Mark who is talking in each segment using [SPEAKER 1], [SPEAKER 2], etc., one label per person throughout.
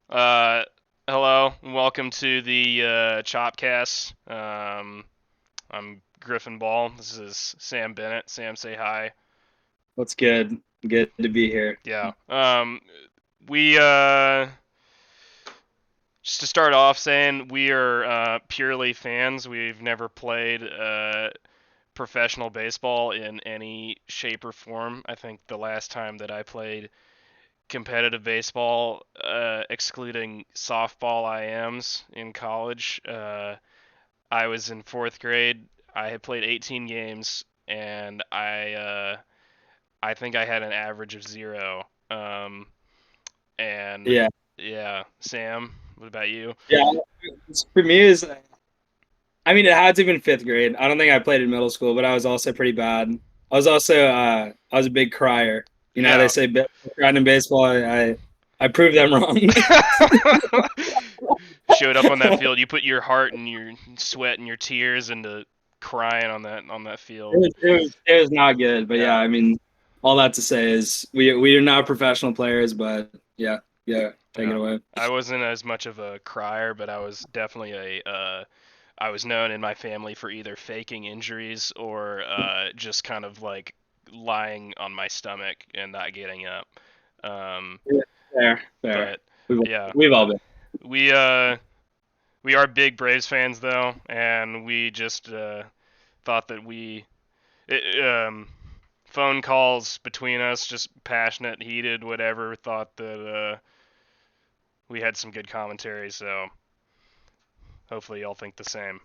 [SPEAKER 1] Uh, Hello, and welcome to the Chopcast. I'm Griffin Ball. This is Sam Bennett. Sam, say hi.
[SPEAKER 2] What's good? Good to be here.
[SPEAKER 1] Yeah. We just to start off saying we are purely fans. We've never played professional baseball in any shape or form. I think the last time that I played competitive baseball, excluding softball IMs in college, I was in fourth grade. I had played 18 games, and I think I had an average of zero. And
[SPEAKER 2] Yeah,
[SPEAKER 1] yeah, Sam, what about you?
[SPEAKER 2] yeah. For me, is it had to have been fifth grade. I don't think I played in middle school, but I was also pretty bad. I was a big crier. You know, they
[SPEAKER 1] Yeah.
[SPEAKER 2] say crying in baseball. I proved them wrong.
[SPEAKER 1] Showed up on that field. You put your heart and your sweat and your tears into crying on that field.
[SPEAKER 2] It was not good, but yeah,
[SPEAKER 1] Yeah.
[SPEAKER 2] all that to say is we are not professional players, but yeah, take it
[SPEAKER 1] Yeah.
[SPEAKER 2] away.
[SPEAKER 1] I wasn't as much of a crier, but I was definitely I was known in my family for either faking injuries or just kind of like lying on my stomach and not getting up. Um,
[SPEAKER 2] Yeah, fair.
[SPEAKER 1] but yeah,
[SPEAKER 2] We've all been.
[SPEAKER 1] we uh, we are big Braves fans though, and we just thought that it, phone calls between us, just passionate, heated, whatever. Thought that we had some good commentary, so hopefully y'all think the same.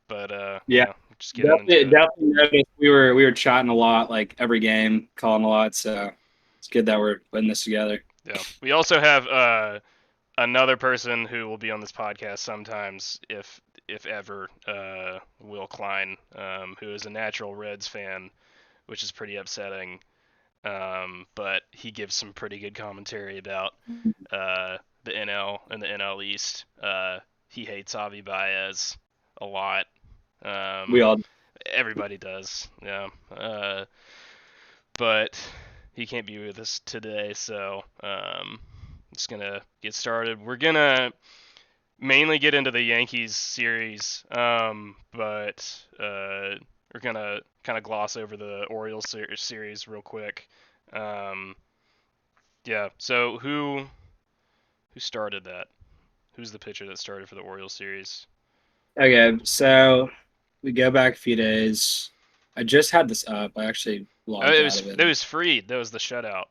[SPEAKER 1] But
[SPEAKER 2] Yeah,
[SPEAKER 1] just getting into it.
[SPEAKER 2] definitely noticed we were chatting a lot, like every game, calling a lot. So it's good that we're putting this together.
[SPEAKER 1] Yeah. We also have another person who will be on this podcast sometimes, if ever, Will Klein, who is a natural Reds fan, which is pretty upsetting. But he gives some pretty good commentary about the NL and the NL East. He hates Avi Baez a lot.
[SPEAKER 2] We
[SPEAKER 1] Um,
[SPEAKER 2] all
[SPEAKER 1] Everybody does, yeah. But he can't be with us today, so just gonna get started. We're gonna mainly get into the Yankees series, but we're gonna kind of gloss over the Orioles series real quick. Um, yeah. So who started that? Who's the pitcher that started for the Orioles series?
[SPEAKER 2] okay. So we go back a few days. I just had this up. I actually
[SPEAKER 1] Oh,
[SPEAKER 2] logged out of it.
[SPEAKER 1] it was Freed. That was the shutout.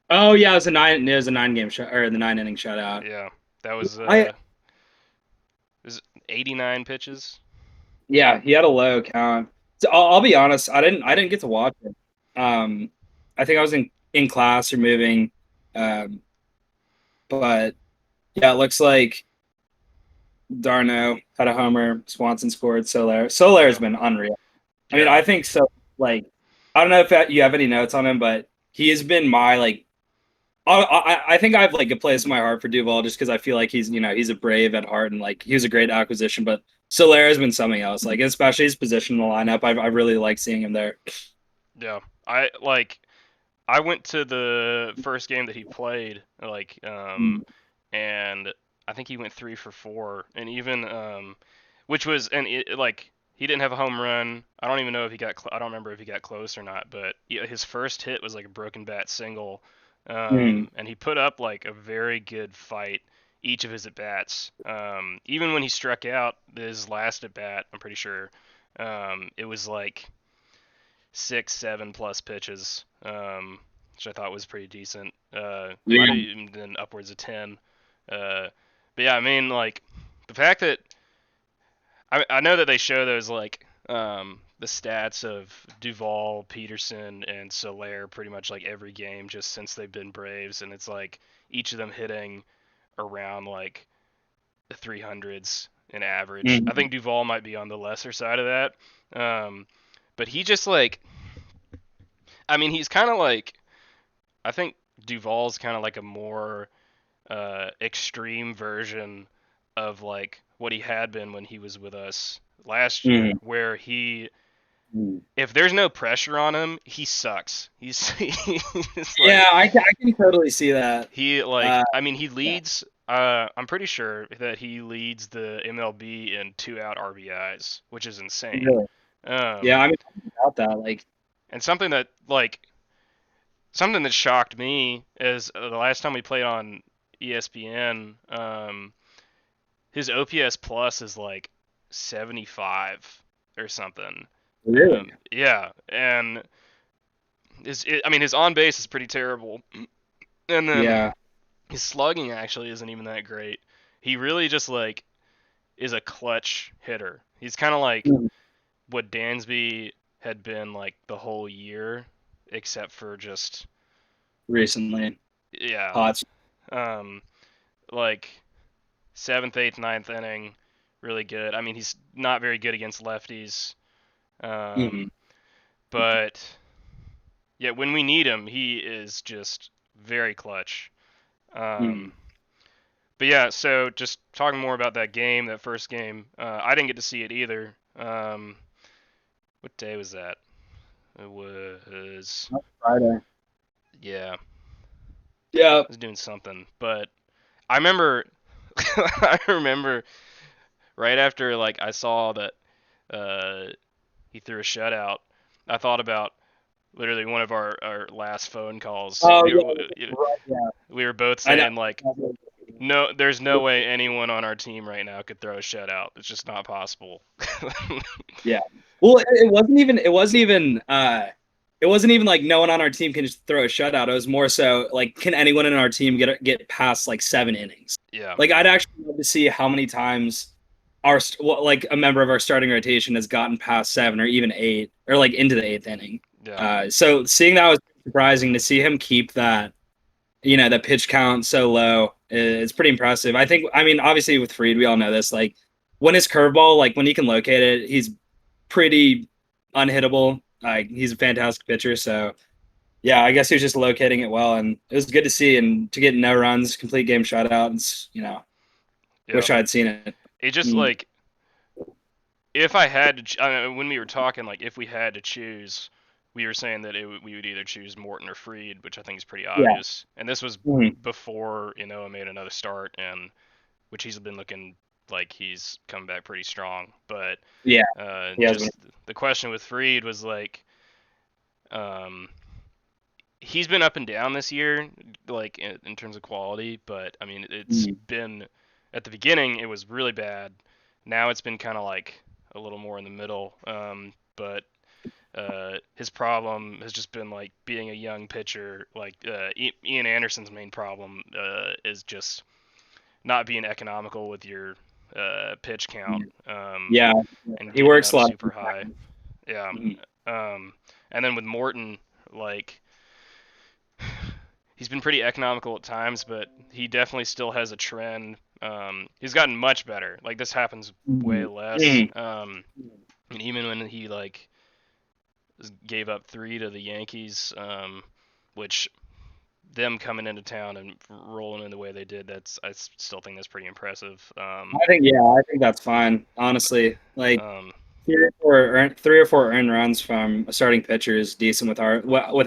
[SPEAKER 2] Oh yeah, it was a nine. It was a 9 game shot or the 9 inning shutout.
[SPEAKER 1] Yeah, that was
[SPEAKER 2] I
[SPEAKER 1] 89 pitches.
[SPEAKER 2] Yeah, he had a low count. So I'll be honest. I didn't get to watch it. Um, I think I was in class or moving. Um, but yeah, it looks like Darno had a homer. Swanson scored. Soler's
[SPEAKER 1] Yeah,
[SPEAKER 2] been unreal. I
[SPEAKER 1] yeah,
[SPEAKER 2] think so. Like, I don't know if you have any notes on him, but he has been my like. I think I have like a place in my heart for Duval just because I feel like he's a Brave at heart and like he was a great acquisition. But Soler has been something else. Like especially his position in the lineup. I really like seeing him there.
[SPEAKER 1] yeah. I went to the first game that he played, and I think he went 3 for 4, and even which was and it, like he didn't have a home run. I don't even know if he got. I don't remember if he got close or not. But yeah, his first hit was like a broken bat single,
[SPEAKER 2] Mm.
[SPEAKER 1] and he put up like a very good fight each of his at bats. Even when he struck out his last at bat, I'm pretty sure it was like 6, 7 plus pitches, which I thought was pretty decent. Might have
[SPEAKER 2] Yeah.
[SPEAKER 1] even been upwards of 10. Uh, but yeah, I mean, like the fact that I know that they show those the stats of Duvall, Peterson, and Soler pretty much like every game just since they've been Braves, and it's like each of them hitting around like the 300s in average. I
[SPEAKER 2] Mm.
[SPEAKER 1] think Duvall might be on the lesser side of that. But he just like I mean, he's kind of like I think Duvall's kind of like a more extreme version of like what he had been when he was with us last year,
[SPEAKER 2] Mm.
[SPEAKER 1] where he
[SPEAKER 2] Mm.
[SPEAKER 1] if there's no pressure on him, he sucks. He's
[SPEAKER 2] Yeah, I can totally see that.
[SPEAKER 1] he like
[SPEAKER 2] Uh,
[SPEAKER 1] I mean he
[SPEAKER 2] yeah.
[SPEAKER 1] leads. I'm pretty sure that he leads the MLB in 2-out RBIs, which is insane.
[SPEAKER 2] Really? Yeah,
[SPEAKER 1] Um,
[SPEAKER 2] I mean, about that, like,
[SPEAKER 1] and something that shocked me is the last time we played on ESPN, his OPS plus is like 75 or something.
[SPEAKER 2] really?
[SPEAKER 1] Yeah, and I mean, his on base is pretty terrible, and then
[SPEAKER 2] Yeah.
[SPEAKER 1] his slugging actually isn't even that great. He really just like is a clutch hitter. He's kind of like
[SPEAKER 2] Mhm.
[SPEAKER 1] what Dansby had been like the whole year, except for just
[SPEAKER 2] Recently,
[SPEAKER 1] yeah,
[SPEAKER 2] hot.
[SPEAKER 1] um, like seventh, eighth, ninth inning, really good. I mean, he's not very good against lefties,
[SPEAKER 2] Mm-hmm.
[SPEAKER 1] um, but yeah, when we need him, he is just very clutch.
[SPEAKER 2] Mm-hmm.
[SPEAKER 1] Um, but yeah, so just talking more about that game, that first game, I didn't get to see it either. What day was that? It was
[SPEAKER 2] Friday.
[SPEAKER 1] yeah,
[SPEAKER 2] Yeah.
[SPEAKER 1] I was doing something, but I remember I remember right after like I saw that uh, he threw a shutout. I thought about literally one of our last phone calls.
[SPEAKER 2] Oh
[SPEAKER 1] We
[SPEAKER 2] yeah.
[SPEAKER 1] were
[SPEAKER 2] Right, yeah.
[SPEAKER 1] we were both
[SPEAKER 2] I know.
[SPEAKER 1] saying like no, there's no way anyone on our team right now could throw a shutout. It's just not possible.
[SPEAKER 2] Yeah. Well, it wasn't even like no one on our team can just throw a shutout. It was more so like, can anyone in our team get past like 7 innings?
[SPEAKER 1] Yeah,
[SPEAKER 2] Like, I'd actually love to see how many times like a member of our starting rotation has gotten past 7 or even 8 or like into the 8th inning.
[SPEAKER 1] yeah,
[SPEAKER 2] So seeing that was surprising to see him keep that, the pitch count so low is pretty impressive. I mean, obviously with Fried, we all know this. Like, when his curveball, like when he can locate it, he's pretty unhittable. Like, he's a fantastic pitcher. So yeah, I guess he was just locating it well, and it was good to see and to get no runs, complete game shutout.
[SPEAKER 1] yeah.
[SPEAKER 2] Wish I had seen it.
[SPEAKER 1] It just
[SPEAKER 2] Mm,
[SPEAKER 1] like if I had to, I mean, when we were talking, like if we had to choose, we were saying that we would either choose Morton or Freed, which I think is pretty
[SPEAKER 2] yeah.
[SPEAKER 1] obvious. And this was
[SPEAKER 2] Mm,
[SPEAKER 1] before I made another start, and which he's been looking like he's come back pretty strong. But
[SPEAKER 2] yeah. He has been.
[SPEAKER 1] just the question with Freed was like, um, he's been up and down this year, like in terms of quality. But I mean, it's
[SPEAKER 2] Mm,
[SPEAKER 1] been at the beginning it was really bad. Now it's been kind of like a little more in the middle. But his problem has just been like being a young pitcher. Like Ian Anderson's main problem is just not being economical with your pitch count
[SPEAKER 2] yeah.
[SPEAKER 1] and
[SPEAKER 2] He
[SPEAKER 1] getting
[SPEAKER 2] works a
[SPEAKER 1] up
[SPEAKER 2] lot.
[SPEAKER 1] super high. Yeah.
[SPEAKER 2] Mm,
[SPEAKER 1] And then with Morton, like he's been pretty economical at times, but he definitely still has a trend. He's gotten much better. Like this happens way
[SPEAKER 2] mm,
[SPEAKER 1] less.
[SPEAKER 2] mm.
[SPEAKER 1] And even when he like gave up 3 to the Yankees, which them coming into town and rolling in the way they did, I still think that's pretty impressive.
[SPEAKER 2] I think that's fine. Honestly, like,
[SPEAKER 1] Um,
[SPEAKER 2] 3 or 4 earned runs from a starting pitcher is decent with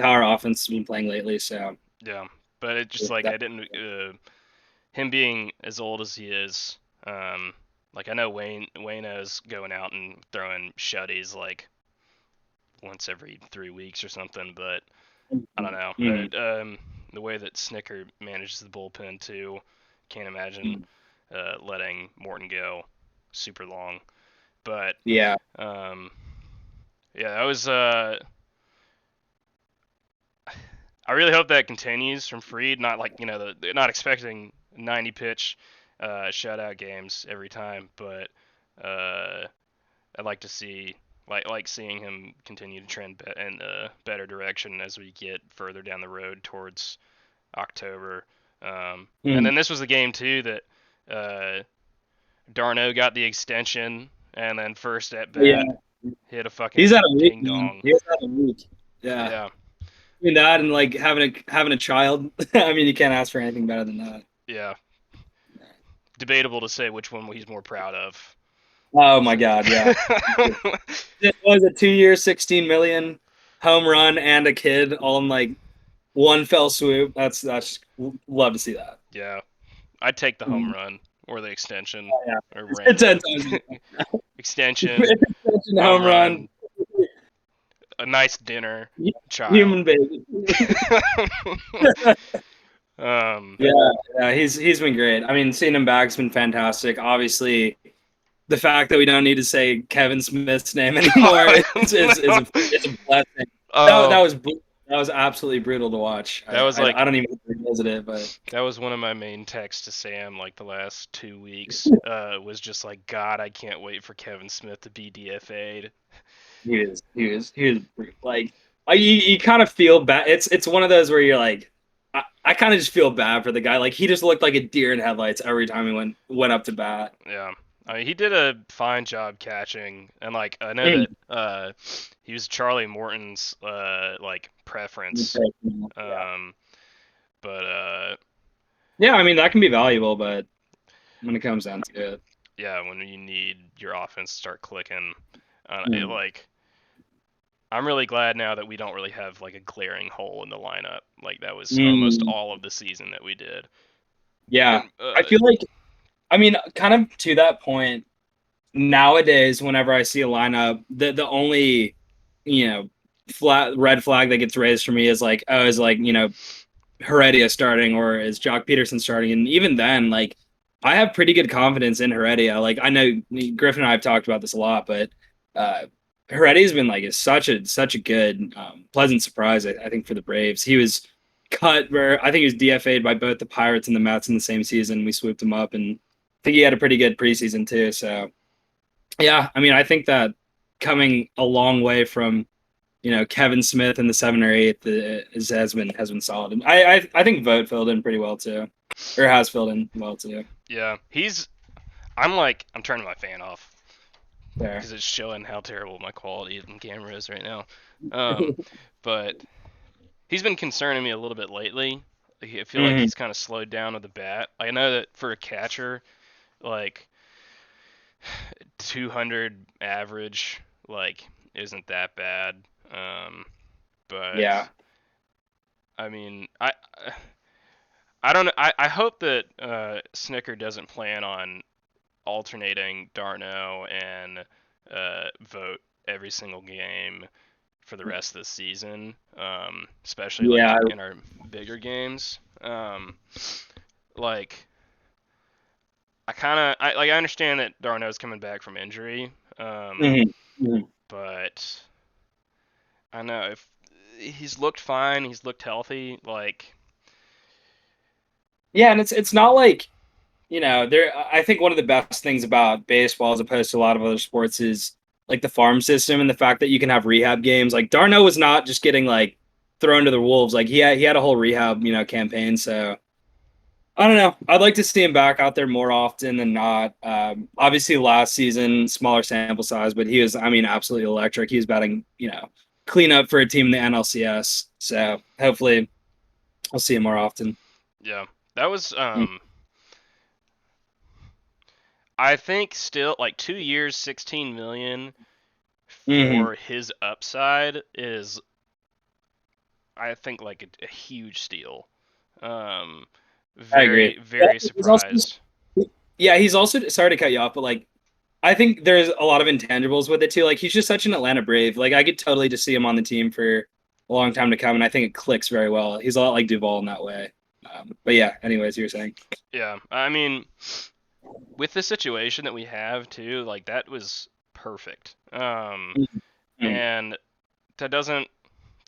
[SPEAKER 2] how our offense has been playing lately. So
[SPEAKER 1] yeah, but it just like
[SPEAKER 2] that,
[SPEAKER 1] I didn't him being as old as he is. Like I know Wayno's going out and throwing shutties like once every 3 weeks or something, but I don't know.
[SPEAKER 2] mm,
[SPEAKER 1] The way that Snicker manages the bullpen too, can't imagine
[SPEAKER 2] mm,
[SPEAKER 1] letting Morton go super long. But
[SPEAKER 2] yeah,
[SPEAKER 1] um, yeah, that was. I really hope that continues from Freed. Not like they're not expecting 90 pitch shutout games every time, but uh, I'd like to see like seeing him continue to trend in a better direction as we get further down the road towards October. And
[SPEAKER 2] mm,
[SPEAKER 1] then this was the game too that Darno got the extension, and then first at
[SPEAKER 2] yeah.
[SPEAKER 1] bat hit a
[SPEAKER 2] He's had
[SPEAKER 1] fucking
[SPEAKER 2] a week,
[SPEAKER 1] ding
[SPEAKER 2] man.
[SPEAKER 1] dong.
[SPEAKER 2] He's had a week. Yeah,
[SPEAKER 1] Yeah,
[SPEAKER 2] between that and like having a child, I mean, you can't ask for anything better than that.
[SPEAKER 1] yeah. Debatable to say which one he's more proud of.
[SPEAKER 2] Oh my God, yeah.
[SPEAKER 1] So.
[SPEAKER 2] It was a 2 year, 16 million home run and a kid all in like one fell swoop. That's love to see that.
[SPEAKER 1] Yeah, I'd take the home
[SPEAKER 2] Mm.
[SPEAKER 1] run or the extension
[SPEAKER 2] Oh, yeah.
[SPEAKER 1] or
[SPEAKER 2] It's 10
[SPEAKER 1] random
[SPEAKER 2] times.
[SPEAKER 1] extension,
[SPEAKER 2] It's such a
[SPEAKER 1] home
[SPEAKER 2] home run.
[SPEAKER 1] run, a nice dinner, child.
[SPEAKER 2] Human baby.
[SPEAKER 1] um,
[SPEAKER 2] Yeah, yeah, he's been great. I mean, seeing him back's been fantastic. Obviously, the fact that we don't need to say Kevin Smith's name anymore is a blessing. That
[SPEAKER 1] oh,
[SPEAKER 2] was that was absolutely brutal to watch.
[SPEAKER 1] that was like
[SPEAKER 2] I don't even revisit it, but
[SPEAKER 1] that was one of my main texts to Sam like the last 2 weeks. Was just like, God, I can't wait for Kevin Smith to be DFA'd.
[SPEAKER 2] he was like you kind of feel bad. It's one of those where you're like, I kind of just feel bad for the guy. Like he just looked like a deer in headlights every time he went up to bat.
[SPEAKER 1] Yeah. I mean, he did a fine job catching, and like I know
[SPEAKER 2] Mhm.
[SPEAKER 1] that he was Charlie Morton's like preference.
[SPEAKER 2] Yeah,
[SPEAKER 1] Um, but
[SPEAKER 2] yeah. I mean that can be valuable, but when it comes down to it,
[SPEAKER 1] yeah, when you need your offense to start clicking,
[SPEAKER 2] mm.
[SPEAKER 1] like I'm really glad now that we don't really have like a glaring hole in the lineup. Like that was almost
[SPEAKER 2] Mm.
[SPEAKER 1] all of the season that we did.
[SPEAKER 2] Yeah,
[SPEAKER 1] And
[SPEAKER 2] I feel like I mean, kind of to that point nowadays. Whenever I see a lineup, the only you know flat red flag that gets raised for me is like, oh, is like Heredia starting or is Jock Peterson starting? And even then, like I have pretty good confidence in Heredia. Like I know Griffin and I have talked about this a lot, but uh Heredia's been like is such a good pleasant surprise, I think, for the Braves. He was cut where I think he was DFA'd by both the Pirates and the Mets in the same season. We swooped him up and I think he had a pretty good preseason too. So yeah, I mean I think that coming a long way from Kevin Smith in the 7 or 8 has been solid. And I think Vogt filled in pretty well too, or has filled in well too.
[SPEAKER 1] yeah, I'm turning my fan off
[SPEAKER 2] There.
[SPEAKER 1] because it's showing how terrible my quality in camera is right now. Um, but he's been concerning me a little bit lately. I feel like
[SPEAKER 2] Hmm.
[SPEAKER 1] he's kind of slowed down with the bat. I know that for a catcher, like 200 average, like isn't that bad. Um, but
[SPEAKER 2] Yeah.
[SPEAKER 1] I mean, I don't know. I hope that Snicker doesn't plan on alternating Darno and Vote every single game for the rest of the season, especially like
[SPEAKER 2] Yeah.
[SPEAKER 1] in our bigger games. Like I understand that Darno's coming back from injury,
[SPEAKER 2] Hmm. Hmm.
[SPEAKER 1] but I don't know if he's looked fine, he's looked healthy. Like
[SPEAKER 2] Yeah, and it's not like there. I think one of the best things about baseball, as opposed to a lot of other sports, is like the farm system and the fact that you can have rehab games. Like Darno was not just getting like thrown to the wolves. Like he had a whole rehab campaign. So I don't know. I'd like to see him back out there more often than not. Obviously, last season, smaller sample size, but he was, I mean, absolutely electric. He was batting, clean up for a team in the NLCS. So hopefully, I'll see him more often.
[SPEAKER 1] yeah, that was I think still like 2 years, 16 million
[SPEAKER 2] Mm-hmm.
[SPEAKER 1] for his upside is I think like a huge steal. Um,
[SPEAKER 2] I agree.
[SPEAKER 1] very
[SPEAKER 2] Yeah,
[SPEAKER 1] very
[SPEAKER 2] he's also,
[SPEAKER 1] surprised.
[SPEAKER 2] yeah, he's also, sorry to cut you off, but like, I think there's a lot of intangibles with it too. Like, he's just such an Atlanta Brave. Like, I could totally just see him on the team for a long time to come, and I think it clicks very well. He's a lot like Duvall in that way. But yeah, anyways, you were saying.
[SPEAKER 1] Yeah, I mean with the situation that we have too, like that was perfect.
[SPEAKER 2] Mm-hmm.
[SPEAKER 1] And that doesn't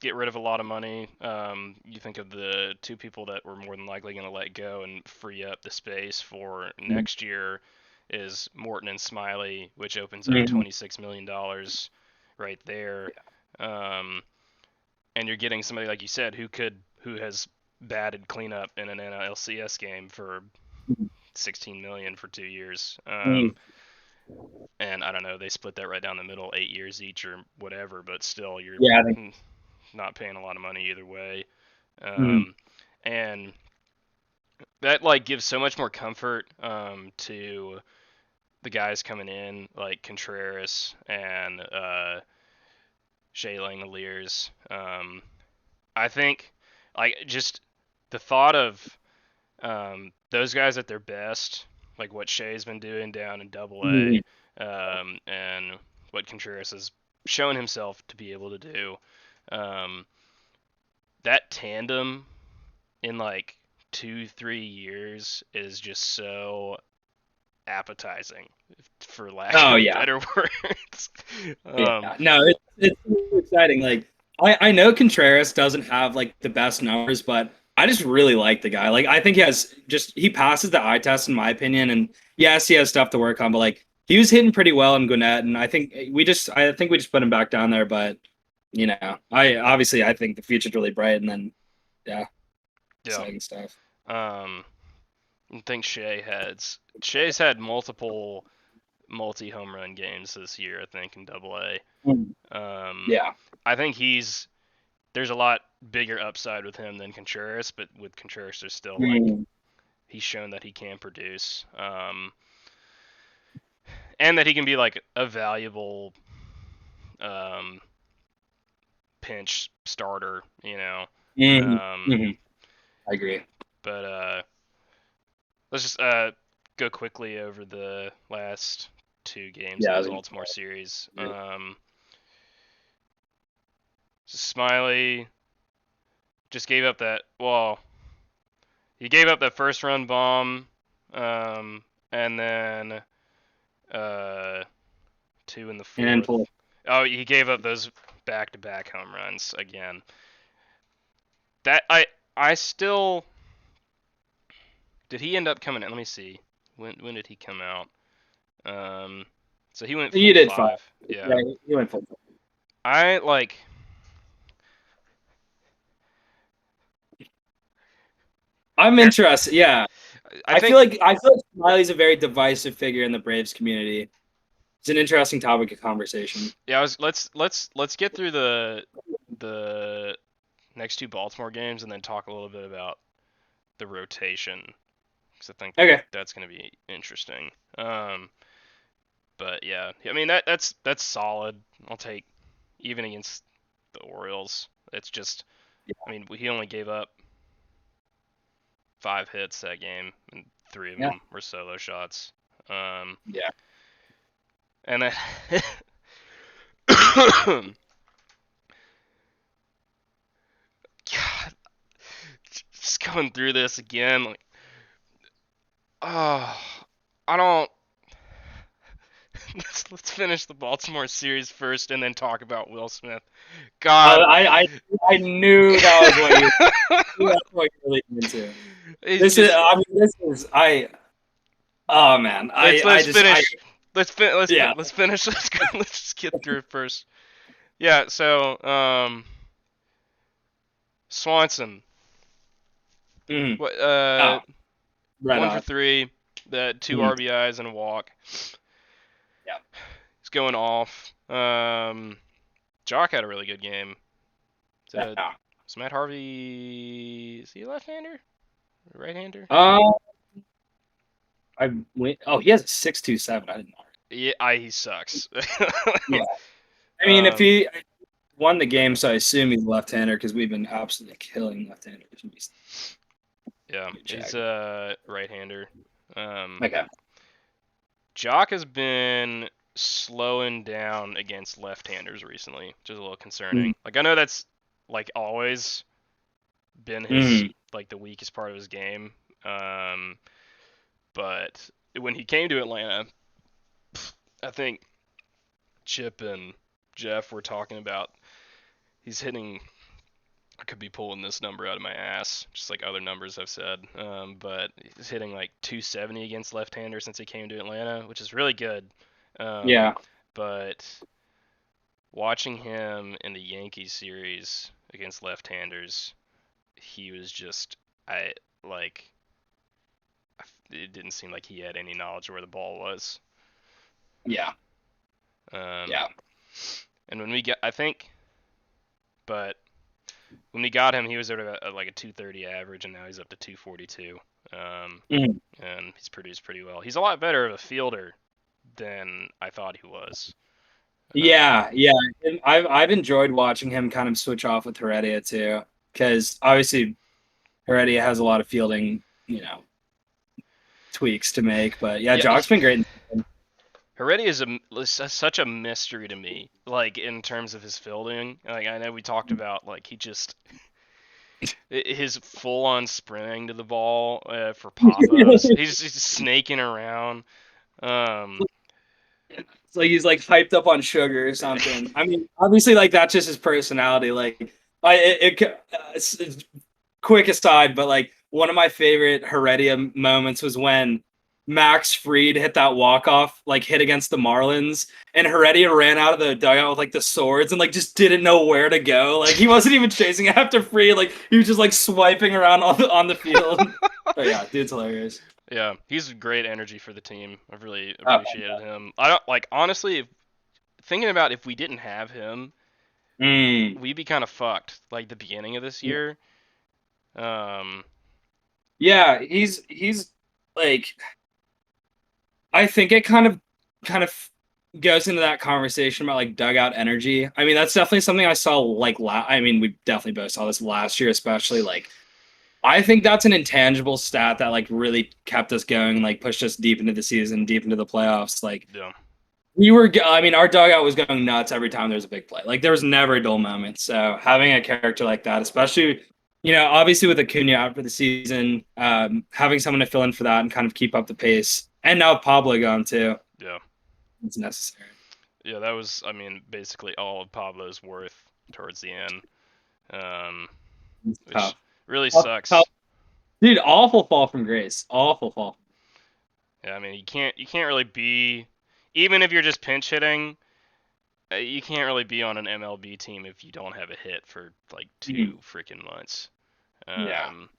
[SPEAKER 1] get rid of a lot of money. You think of the two people that we're more than likely going to let go and free up the space for next year is Morton and Smiley, which opens up
[SPEAKER 2] Mm-hmm.
[SPEAKER 1] $26 million right there. Um, and you're getting somebody like you said who has batted cleanup in an NLCS game for 16 million for 2 years.
[SPEAKER 2] Mm-hmm.
[SPEAKER 1] And I don't know, they split that right down the middle, 8 years each or whatever, but still you're
[SPEAKER 2] Yeah, I think.
[SPEAKER 1] not paying a lot of money either way.
[SPEAKER 2] Mm-hmm.
[SPEAKER 1] Um, and that like gives so much more comfort to the guys coming in like Contreras and Shea Langoliers. I think like just the thought of Those guys at their best, like what Shea's been doing down in Double A,
[SPEAKER 2] Mhm.
[SPEAKER 1] and what Contreras has shown himself to be able to do, um, that tandem in like 2, 3 years is just so appetizing, for lack
[SPEAKER 2] Oh
[SPEAKER 1] of
[SPEAKER 2] yeah.
[SPEAKER 1] better words.
[SPEAKER 2] Yeah,
[SPEAKER 1] um,
[SPEAKER 2] no, it's super exciting. Like I know Contreras doesn't have like the best numbers, but I just really like the guy. Like I think he passes the eye test in my opinion. And yes, he has stuff to work on, but like he was hitting pretty well in Gwinnett, and I think we just put him back down there. But I think the future's really bright, and then yeah,
[SPEAKER 1] yeah.
[SPEAKER 2] exciting stuff.
[SPEAKER 1] Um, I think Shea's had multiple multi home run games this year. I think in Double A.
[SPEAKER 2] Mm.
[SPEAKER 1] Um,
[SPEAKER 2] Yeah.
[SPEAKER 1] I think there's a lot bigger upside with him than Contreras, but with Contreras, there's still like
[SPEAKER 2] Mm.
[SPEAKER 1] he's shown that he can produce, and that he can be like a valuable um, pinch starter, you know.
[SPEAKER 2] Hmm.
[SPEAKER 1] Um,
[SPEAKER 2] Hmm. I agree.
[SPEAKER 1] but let's just go quickly over the last two games of
[SPEAKER 2] Yeah,
[SPEAKER 1] the
[SPEAKER 2] I think
[SPEAKER 1] Baltimore series.
[SPEAKER 2] yeah.
[SPEAKER 1] Smiley just gave up that. Well, he gave up that first run bomb, and then uh, two in the
[SPEAKER 2] And
[SPEAKER 1] fourth.
[SPEAKER 2] pull.
[SPEAKER 1] Oh, he gave up those back-to-back home runs again. That I still did he end up coming in? Let me see. When did he come out? Um, so he went
[SPEAKER 2] You
[SPEAKER 1] full
[SPEAKER 2] did fine.
[SPEAKER 1] five.
[SPEAKER 2] Yeah,
[SPEAKER 1] Yeah.
[SPEAKER 2] you went full.
[SPEAKER 1] I like.
[SPEAKER 2] I'm interested. Yeah,
[SPEAKER 1] I think.
[SPEAKER 2] I feel like Smiley's a very divisive figure in the Braves community. It's an interesting topic of conversation.
[SPEAKER 1] Yeah. Let's get through the next two Baltimore games and then talk a little bit about the rotation because I think
[SPEAKER 2] Okay.
[SPEAKER 1] that's going to be interesting. Um, but yeah, I mean that's solid. I'll take even against the Orioles. It's just, I mean, he only gave up 5 hits that game, and three of
[SPEAKER 2] Yeah.
[SPEAKER 1] them were solo shots. Um,
[SPEAKER 2] Yeah.
[SPEAKER 1] and then God, just going through this again, like, oh, I don't. Let's finish the Baltimore series first, and then talk about Will Smith. God,
[SPEAKER 2] I knew that was what you that's what you're leading into.
[SPEAKER 1] he's just.
[SPEAKER 2] This is I oh man.
[SPEAKER 1] Let's finish.
[SPEAKER 2] Yeah.
[SPEAKER 1] Let's finish. Let's go. Let's just get through it first. Yeah. So Swanson.
[SPEAKER 2] Mhm.
[SPEAKER 1] What?
[SPEAKER 2] Oh, red
[SPEAKER 1] One for
[SPEAKER 2] hot.
[SPEAKER 1] three. The two
[SPEAKER 2] Mhm.
[SPEAKER 1] RBIs and a walk.
[SPEAKER 2] Yeah.
[SPEAKER 1] He's going off. Jock had a really good game.
[SPEAKER 2] Yeah.
[SPEAKER 1] Is Matt Harvey? Is he a left-hander? Right-hander?
[SPEAKER 2] Um, he has a 6.27. I didn't know.
[SPEAKER 1] Yeah, he sucks.
[SPEAKER 2] Yeah. I mean, if
[SPEAKER 1] um,
[SPEAKER 2] he won the game, so I assume he's left-hander because we've been absolutely killing left-handers.
[SPEAKER 1] yeah,
[SPEAKER 2] Let me
[SPEAKER 1] he's
[SPEAKER 2] check.
[SPEAKER 1] a right-hander.
[SPEAKER 2] Okay.
[SPEAKER 1] Jock has been slowing down against left-handers recently, which is a little concerning. Like I know that's like always been his
[SPEAKER 2] Mm-hmm.
[SPEAKER 1] like the weakest part of his game. Um, but when he came to Atlanta, I think Chip and Jeff were talking about he's hitting. I could be pulling this number out of my ass, just like other numbers I've said. But he's hitting like 270 against left-handers since he came to Atlanta, which is really good. Um,
[SPEAKER 2] Yeah.
[SPEAKER 1] but watching him in the Yankees series against left-handers, he was just I like it didn't seem like he had any knowledge of where the ball was.
[SPEAKER 2] Yeah.
[SPEAKER 1] Um,
[SPEAKER 2] Yeah.
[SPEAKER 1] and when we got, I think, but when we got him, he was at like a 230 average, and now he's up to 242.
[SPEAKER 2] Mhm.
[SPEAKER 1] And he's produced pretty well. He's a lot better of a fielder than I thought he was.
[SPEAKER 2] Yeah. Yeah. And I've enjoyed watching him kind of switch off with Heredia too, because obviously Heredia has a lot of fielding you know, tweaks to make. But yeah,
[SPEAKER 1] Yeah,
[SPEAKER 2] Jock's been great.
[SPEAKER 1] Heredia is such a mystery to me. Like in terms of his fielding, like I know we talked about like he just his full on sprinting to the ball for poppos. He's just snaking around. Um,
[SPEAKER 2] It's like he's like hyped up on sugar or something. I mean, obviously, like that's just his personality. Like, it's quick aside, but like one of my favorite Heredia moments was when Max Fried hit that walk off, like hit against the Marlins, and Heredia ran out of the dugout with like the swords and like just didn't know where to go. Like he wasn't even chasing after Fried. Like he was just like swiping around on the field. But yeah, dude's hilarious.
[SPEAKER 1] yeah, he's great energy for the team. I've really
[SPEAKER 2] Oh,
[SPEAKER 1] appreciated him. I don't like honestly. Thinking about if we didn't have him,
[SPEAKER 2] mm.
[SPEAKER 1] we'd be kind of fucked. Like the beginning of this year. Um,
[SPEAKER 2] Yeah, he's like I think it kind of goes into that conversation about like dugout energy. I mean, that's definitely something I saw like I mean, we definitely both saw this last year, especially like I think that's an intangible stat that like really kept us going, like pushed us deep into the season, deep into the playoffs. Like
[SPEAKER 1] yeah,
[SPEAKER 2] I mean, our dugout was going nuts every time there was a big play. Like there was never a dull moment. So having a character like that, especially, obviously with Acuna out for the season, having someone to fill in for that and kind of keep up the pace, and now Pablo gone too,
[SPEAKER 1] yeah,
[SPEAKER 2] it's necessary.
[SPEAKER 1] yeah. That was, I mean, basically all of Pablo's worth towards the end. Um,
[SPEAKER 2] It's
[SPEAKER 1] which
[SPEAKER 2] tough.
[SPEAKER 1] really
[SPEAKER 2] Tough, tough.
[SPEAKER 1] sucks.
[SPEAKER 2] Dude, awful fall from grace. Awful fall.
[SPEAKER 1] Yeah, I mean, you can't really be, even if you're just pinch hitting, you can't really be on an MLB team if you don't have a hit for like
[SPEAKER 2] Mhm.
[SPEAKER 1] 2 freaking months.
[SPEAKER 2] Yeah,
[SPEAKER 1] Um,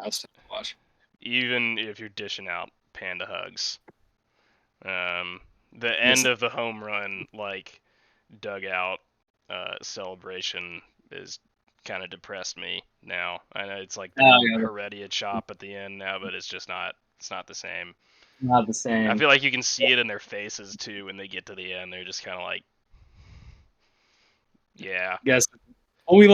[SPEAKER 2] that's tough to watch.
[SPEAKER 1] even if you're dishing out panda hugs. Um, the
[SPEAKER 2] Miss
[SPEAKER 1] end
[SPEAKER 2] it.
[SPEAKER 1] of the home run like dugout celebration is kind of depressed me now. I know it's like the
[SPEAKER 2] Oh, yeah,
[SPEAKER 1] Heredia chop at the end now, but it's just not. It's not the same.
[SPEAKER 2] not the
[SPEAKER 1] I
[SPEAKER 2] same.
[SPEAKER 1] feel like you can see it in their faces too when they get to the end. They're just kind of like, yeah,
[SPEAKER 2] Guess we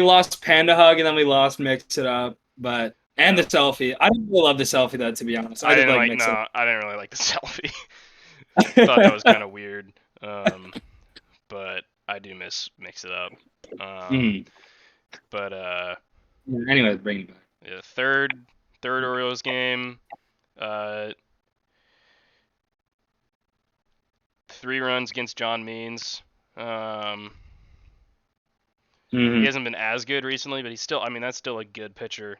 [SPEAKER 2] lost Panda Hug and then we lost Mix It Up, but and the
[SPEAKER 1] yeah.
[SPEAKER 2] selfie. I didn't really love the selfie though, to be honest. I
[SPEAKER 1] I
[SPEAKER 2] did
[SPEAKER 1] didn't
[SPEAKER 2] like
[SPEAKER 1] like
[SPEAKER 2] Mix It
[SPEAKER 1] no, I didn't really like the selfie. Thought that was
[SPEAKER 2] Up.
[SPEAKER 1] kind of weird. But I do mix it up. Um,
[SPEAKER 2] Mm.
[SPEAKER 1] but
[SPEAKER 2] Anyways, bring it back.
[SPEAKER 1] yeah, third Orioles game. Uh, 3 runs against John Means. Um, he
[SPEAKER 2] Mm-hmm.
[SPEAKER 1] hasn't been as good recently, but he's still. I mean, that's still a good pitcher.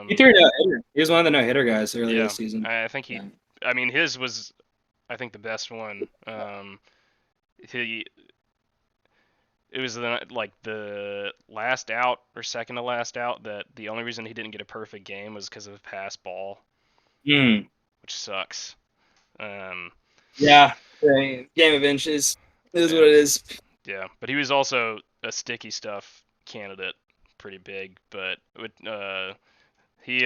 [SPEAKER 2] He threw a no hitter. He was one of the no hitter guys earlier
[SPEAKER 1] Yeah,
[SPEAKER 2] this season.
[SPEAKER 1] I think he.
[SPEAKER 2] Yeah.
[SPEAKER 1] I mean, his was. I think the best one. He. It was like the last out or second to last out that the only reason he didn't get a perfect game was because of a pass ball,
[SPEAKER 2] Mm.
[SPEAKER 1] which sucks. Um,
[SPEAKER 2] Yeah. Game of inches. It is what
[SPEAKER 1] yeah,
[SPEAKER 2] it is.
[SPEAKER 1] yeah, but he was also a sticky stuff candidate, pretty big. But he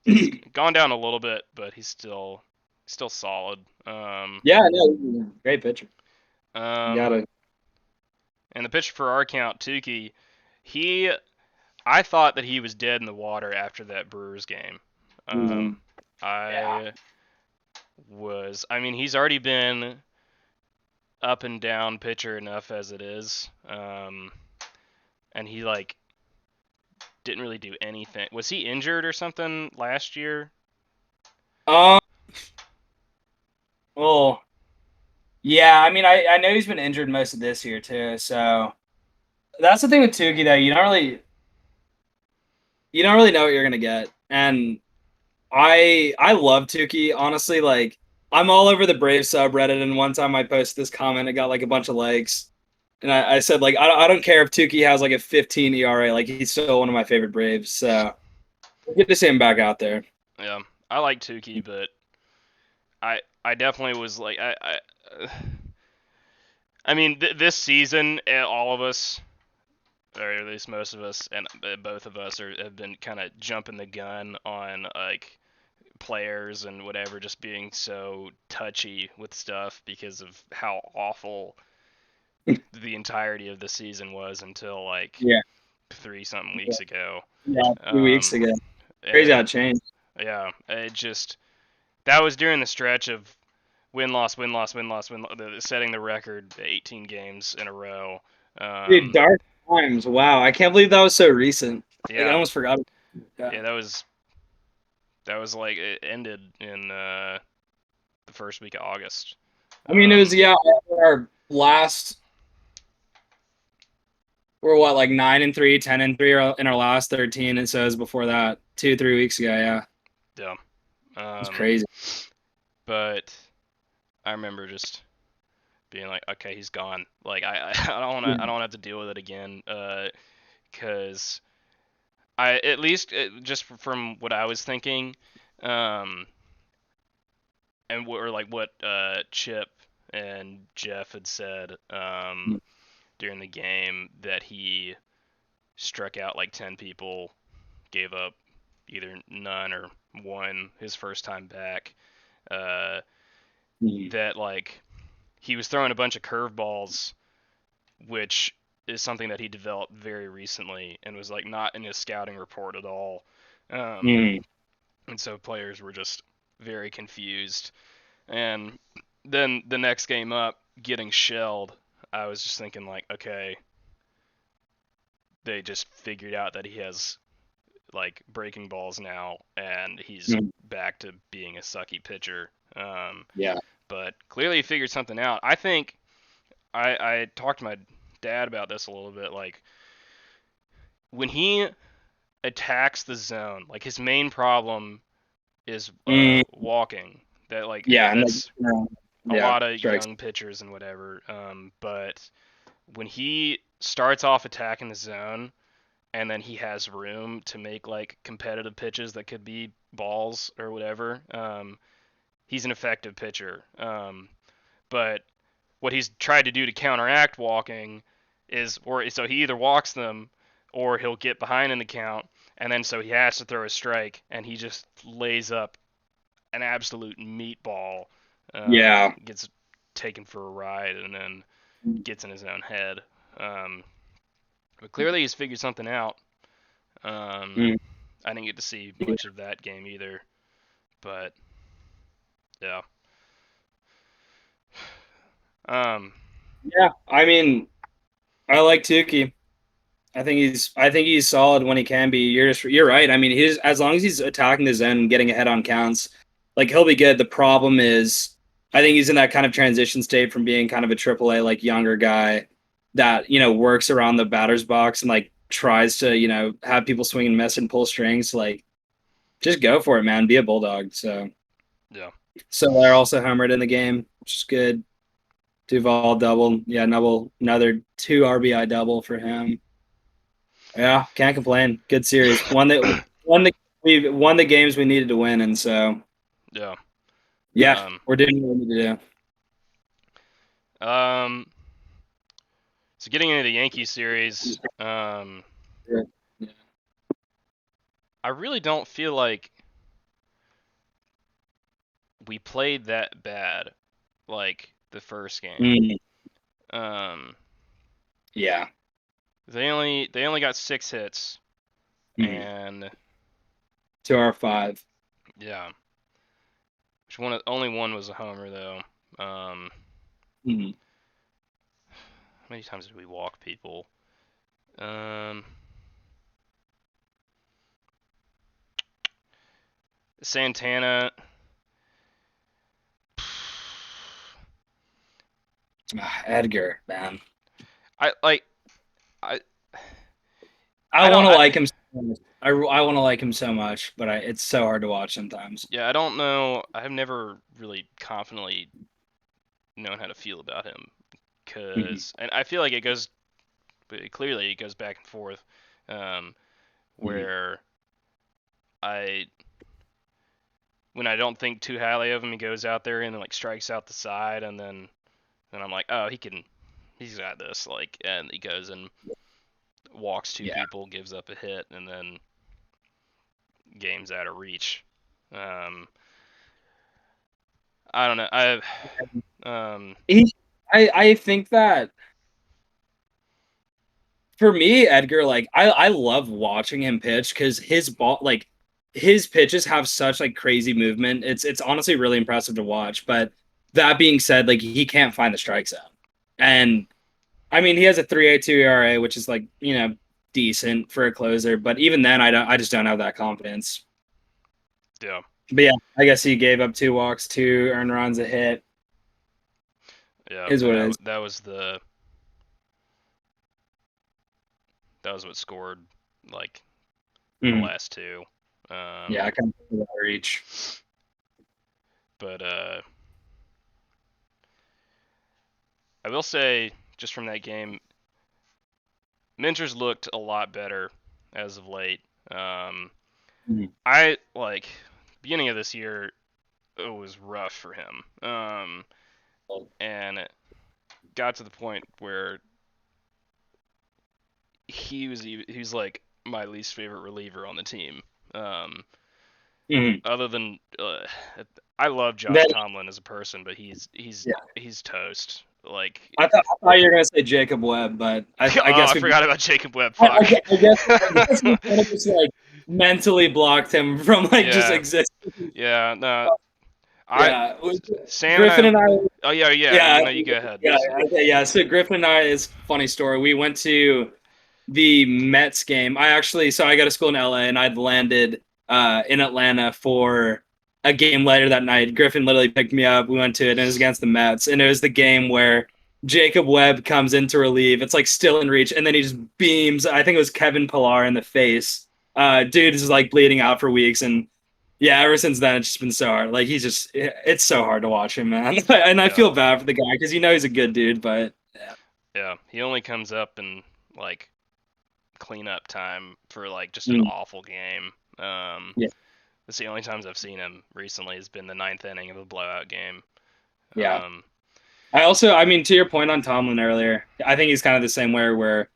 [SPEAKER 1] he's gone down a little bit, but he's still solid.
[SPEAKER 2] Yeah, no, great pitcher. You
[SPEAKER 1] Um,
[SPEAKER 2] gotta.
[SPEAKER 1] and the pitcher for our count, Tukey, he I thought that he was dead in the water after that Brewers game.
[SPEAKER 2] Mm. Yeah.
[SPEAKER 1] I I mean, he's already been up and down pitcher enough as it is. And he like didn't really do anything. Was he injured or something last year?
[SPEAKER 2] Um. Well, yeah. I mean, I know he's been injured most of this year too. So that's the thing with Tuki though. You don't really know what you're gonna get. And I love Tuki, honestly. Like I'm all over the Brave subreddit, and one time I posted this comment, it got like a bunch of likes. And I said like I don't care if Tuki has like a 15 ERA, like he's still one of my favorite Braves. So good to see him back out there.
[SPEAKER 1] Yeah, I like Tukey, but I definitely was like I mean this season all of us, or at least most of us, and both of us have been kind of jumping the gun on like players and whatever, just being so touchy with stuff because of how awful the entirety of the season was until like
[SPEAKER 2] Yeah,
[SPEAKER 1] 3 something
[SPEAKER 2] yeah,
[SPEAKER 1] weeks ago.
[SPEAKER 2] yeah. 2 weeks
[SPEAKER 1] Um,
[SPEAKER 2] ago. Crazy how
[SPEAKER 1] and
[SPEAKER 2] it changed.
[SPEAKER 1] yeah, it just that was during the stretch of win loss win loss win loss setting the record 18 games in a row.
[SPEAKER 2] Dude,
[SPEAKER 1] Um,
[SPEAKER 2] dark times. Wow, I can't believe that was so recent. Like I
[SPEAKER 1] yeah,
[SPEAKER 2] almost forgot. Yeah.
[SPEAKER 1] yeah, that was like it ended in the first week of August.
[SPEAKER 2] I mean, it was
[SPEAKER 1] Um,
[SPEAKER 2] yeah. Our last, we're what like 9-3, 10-3 in our last 13, and so it was before that 2-3 weeks ago. Yeah,
[SPEAKER 1] yeah.
[SPEAKER 2] it's
[SPEAKER 1] Um,
[SPEAKER 2] crazy.
[SPEAKER 1] but I remember just being like, okay, he's gone. Like I don't have to deal with it again. Because I at least just from what I was thinking, um, and what or like what Chip and Jeff had said during the game that he struck out like 10 people, gave up either none or one his first time back. Uh,
[SPEAKER 2] Mhm.
[SPEAKER 1] that like he was throwing a bunch of curveballs, which is something that he developed very recently and was like not in his scouting report at all. Um,
[SPEAKER 2] Mhm.
[SPEAKER 1] and so players were just very confused. And then the next game up, getting shelled, I was just thinking like, okay, they just figured out that he has like breaking balls now, and he's
[SPEAKER 2] Mhm.
[SPEAKER 1] back to being a sucky pitcher.
[SPEAKER 2] Yeah.
[SPEAKER 1] But clearly he figured something out. I think I talked to my dad about this a little bit. Like when he attacks the zone, like his main problem is
[SPEAKER 2] Mhm.
[SPEAKER 1] walking. That like
[SPEAKER 2] Yeah, and
[SPEAKER 1] that's a
[SPEAKER 2] yeah,
[SPEAKER 1] lot of
[SPEAKER 2] strikes.
[SPEAKER 1] young pitchers and whatever. But when he starts off attacking the zone and then he has room to make like competitive pitches that could be balls or whatever, he's an effective pitcher. But what he's tried to do to counteract walking is, or so he either walks them or he'll get behind in the count, and then so he has to throw a strike, and he just lays up an absolute meatball,
[SPEAKER 2] Yeah.
[SPEAKER 1] gets taken for a ride, and then gets in his own head. Um, but clearly he's figured something out. Um,
[SPEAKER 2] Mhm.
[SPEAKER 1] I didn't get to see much of that game either, but yeah. Um,
[SPEAKER 2] Yeah, I mean, I like Tukey. I think he's solid when he can be. You're right. I mean, he's as long as he's attacking the zone and getting ahead on counts, like he'll be good. The problem is, I think he's in that kind of transition state from being kind of a AAA like younger guy that works around the batter's box and like tries to have people swing and miss and pull strings. Like just go for it, man. Be a bulldog.
[SPEAKER 1] yeah.
[SPEAKER 2] So they're also homered in the game, which is good. Duval double, yeah, another two RBI double for him. Yeah, can't complain. Good series. We won the games we needed to win, and so
[SPEAKER 1] Yeah.
[SPEAKER 2] yeah,
[SPEAKER 1] Um,
[SPEAKER 2] we're doing what we need to do.
[SPEAKER 1] um, so getting into the Yankees series,
[SPEAKER 2] Yeah.
[SPEAKER 1] I really don't feel like we played that bad, like the first game.
[SPEAKER 2] Mm,
[SPEAKER 1] Um,
[SPEAKER 2] yeah.
[SPEAKER 1] they only got 6 hits,
[SPEAKER 2] Mm.
[SPEAKER 1] and
[SPEAKER 2] To our five.
[SPEAKER 1] yeah, which only one was a homer though. Um,
[SPEAKER 2] Mm.
[SPEAKER 1] how many times did we walk people? Um, Santana.
[SPEAKER 2] Edgar, man.
[SPEAKER 1] I like I
[SPEAKER 2] I
[SPEAKER 1] I don't
[SPEAKER 2] want to
[SPEAKER 1] I
[SPEAKER 2] like him. So much. I want to like him so much, but it's so hard to watch sometimes.
[SPEAKER 1] yeah, I don't know. I've never really confidently known how to feel about him
[SPEAKER 2] Mhm.
[SPEAKER 1] because and I feel like it goes clearly it goes back and forth um,
[SPEAKER 2] Mhm.
[SPEAKER 1] where I when I don't think too highly of him, he goes out there and like strikes out the side, and then I'm like, oh, he's got this, like, and he goes and walks two
[SPEAKER 2] Yeah.
[SPEAKER 1] people, gives up a hit, and then game's out of reach. Um, I don't know.
[SPEAKER 2] He, I think that for me, Edgar, like I love watching him pitch because his ball, like his pitches have such like crazy movement. It's honestly really impressive to watch. But that being said, like he can't find the strike zone, and I mean he has a 3.82 ERA, which is like decent for a closer. But even then, I just don't have that confidence.
[SPEAKER 1] Yeah.
[SPEAKER 2] But yeah, I guess he gave up 2 walks, 2 earned runs, a hit.
[SPEAKER 1] Yeah,
[SPEAKER 2] Is
[SPEAKER 1] and
[SPEAKER 2] what it is.
[SPEAKER 1] that was what scored like the
[SPEAKER 2] Mhm.
[SPEAKER 1] last two.
[SPEAKER 2] Yeah,
[SPEAKER 1] Um,
[SPEAKER 2] I kind of that reach.
[SPEAKER 1] but I will say just from that game, Minter's looked a lot better as of late. Um,
[SPEAKER 2] Mhm.
[SPEAKER 1] I like beginning of this year it was rough for him. And it got to the point where he was like my least favorite reliever on the team. Um,
[SPEAKER 2] Mhm.
[SPEAKER 1] other than I love
[SPEAKER 2] Then
[SPEAKER 1] Josh Tomlin as a person, but
[SPEAKER 2] yeah,
[SPEAKER 1] he's toast. Like
[SPEAKER 2] I thought you were gonna say Jacob Webb, but I
[SPEAKER 1] oh,
[SPEAKER 2] guess
[SPEAKER 1] I
[SPEAKER 2] we
[SPEAKER 1] forgot about Jacob Webb.
[SPEAKER 2] I,
[SPEAKER 1] Fuck.
[SPEAKER 2] I guess we kind of just like mentally blocked him from like just
[SPEAKER 1] Yeah,
[SPEAKER 2] existing.
[SPEAKER 1] yeah. No, I
[SPEAKER 2] Yeah,
[SPEAKER 1] Sam and
[SPEAKER 2] Griffin
[SPEAKER 1] I.
[SPEAKER 2] and I.
[SPEAKER 1] Oh yeah, yeah.
[SPEAKER 2] Yeah,
[SPEAKER 1] You go ahead.
[SPEAKER 2] yeah, okay, yeah. So Griffin and I is funny story. We went to the Mets game. So I got to school in LA, and I'd landed in Atlanta for a game later that night. Griffin literally picked me up. We went to it, and it was against the Mets, and it was the game where Jacob Webb comes in to relieve. It's like still in reach, and then he just beams. I think it was Kevin Pillar in the face. Dude is like bleeding out for weeks, and yeah, ever since then it's just been so hard. Like it's so hard to watch him, man. And I
[SPEAKER 1] Yeah,
[SPEAKER 2] feel bad for the guy because he's a good dude, but yeah.
[SPEAKER 1] yeah. He only comes up in like cleanup time for like just an
[SPEAKER 2] Mm,
[SPEAKER 1] awful game.
[SPEAKER 2] yeah,
[SPEAKER 1] That's the only times I've seen him recently has been the ninth inning of a blowout game.
[SPEAKER 2] yeah.
[SPEAKER 1] Um,
[SPEAKER 2] I mean, to your point on Tomlin earlier, I think he's kind of the same way where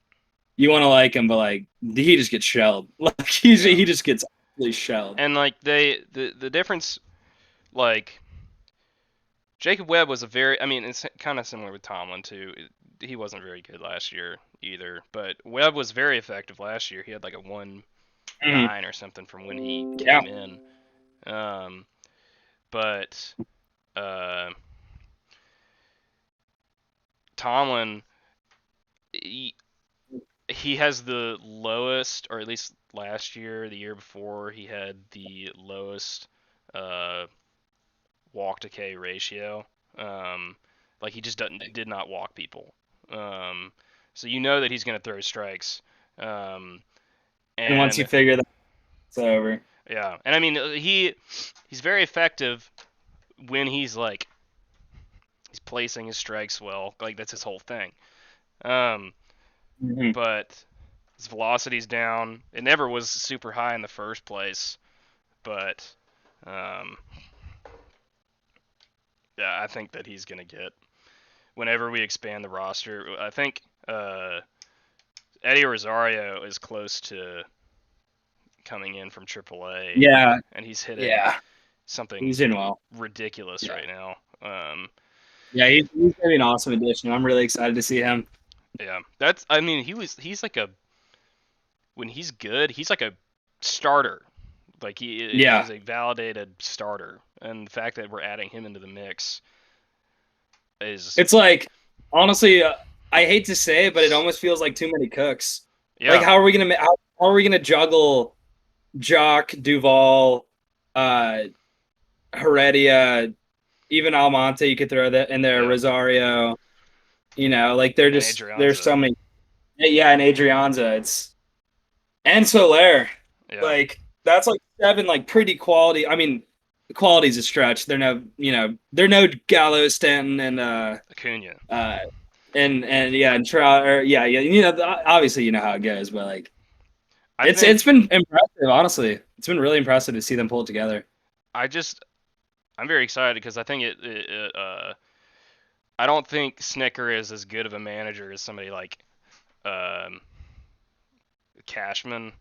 [SPEAKER 2] you want to like him, but like he just gets shelled. Like
[SPEAKER 1] yeah,
[SPEAKER 2] he just gets absolutely shelled.
[SPEAKER 1] and like the difference like Jacob Webb was a very I mean it's kind of similar with Tomlin too. He wasn't very good last year either, but Webb was very effective last year. He had like a 1.9 or something from when he
[SPEAKER 2] Yeah,
[SPEAKER 1] came in. Um, but uh, Tomlin, he, he has the lowest, or at least last year, the year before, he had the lowest uh, walk to K ratio. Um, like he just did not walk people. Um, so you know that he's going to throw strikes. Um,
[SPEAKER 2] and once you
[SPEAKER 1] and
[SPEAKER 2] figure that, it's over.
[SPEAKER 1] yeah, and I mean he's very effective when he's placing his strikes well. Like that's his whole thing. Um,
[SPEAKER 2] Mm-hmm.
[SPEAKER 1] but his velocity's down. It never was super high in the first place, but um, yeah, I think that he's gonna get whenever we expand the roster. I think Eddie Rosario is close to coming in from AAA,
[SPEAKER 2] Yeah,
[SPEAKER 1] and he's hitting
[SPEAKER 2] yeah,
[SPEAKER 1] something
[SPEAKER 2] he's doing well.
[SPEAKER 1] ridiculous
[SPEAKER 2] Yeah,
[SPEAKER 1] right now.
[SPEAKER 2] yeah, he's gonna be an awesome addition. I'm really excited to see him.
[SPEAKER 1] Yeah, that's. I mean, he's like a when he's good, he's like a starter. Like he
[SPEAKER 2] Yeah,
[SPEAKER 1] is a validated starter, and the fact that we're adding him into the mix is
[SPEAKER 2] it's like honestly, I hate to say it, but it almost feels like too many cooks. Like
[SPEAKER 1] yeah,
[SPEAKER 2] how are we gonna juggle Jock, Duval, uh, Heredia, even Almonte? You could throw that in there.
[SPEAKER 1] yeah,
[SPEAKER 2] Rosario. Like
[SPEAKER 1] and
[SPEAKER 2] there's
[SPEAKER 1] Adrianza,
[SPEAKER 2] so many. Yeah, and Adrianza. And Soler.
[SPEAKER 1] yeah,
[SPEAKER 2] Like that's like seven like pretty quality. I mean, quality's a stretch. They're no Gallo, Stanton,
[SPEAKER 1] Acuna.
[SPEAKER 2] uh and yeah, and Trout. Or yeah. Obviously you know how it goes, but like
[SPEAKER 1] I
[SPEAKER 2] it's
[SPEAKER 1] think
[SPEAKER 2] been impressive. Honestly, it's been really impressive to see them pull it together.
[SPEAKER 1] I just I'm very excited because I think I don't think Snicker is as good of a manager as somebody like um, Cashman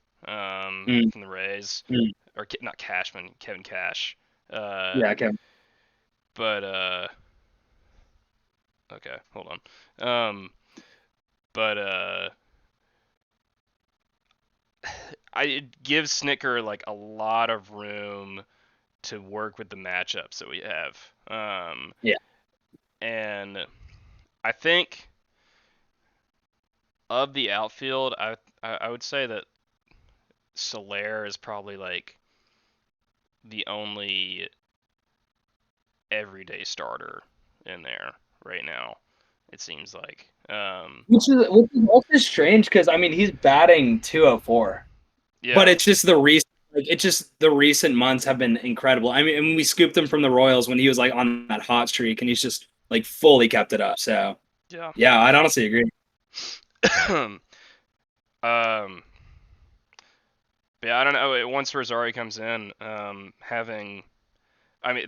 [SPEAKER 2] Mm,
[SPEAKER 1] from the Rays,
[SPEAKER 2] mm.
[SPEAKER 1] or not Cashman, Kevin Cash. Uh,
[SPEAKER 2] Yeah, okay.
[SPEAKER 1] but okay, hold on. But it gives Snicker like a lot of room to work with the matchups that we have.
[SPEAKER 2] Yeah.
[SPEAKER 1] And I think of the outfield, I would say that Soler is probably like the only everyday starter in there right now. It seems like.
[SPEAKER 2] Which is also strange because I mean he's batting 204, but
[SPEAKER 1] Yeah,
[SPEAKER 2] it's just the recent months have been incredible. I mean, and we scooped him from the Royals when he was like on that hot streak, and he's just like fully kept it up. So
[SPEAKER 1] yeah.
[SPEAKER 2] yeah, I'd honestly agree.
[SPEAKER 1] um, yeah, I don't know. Once Rosario comes in, I mean,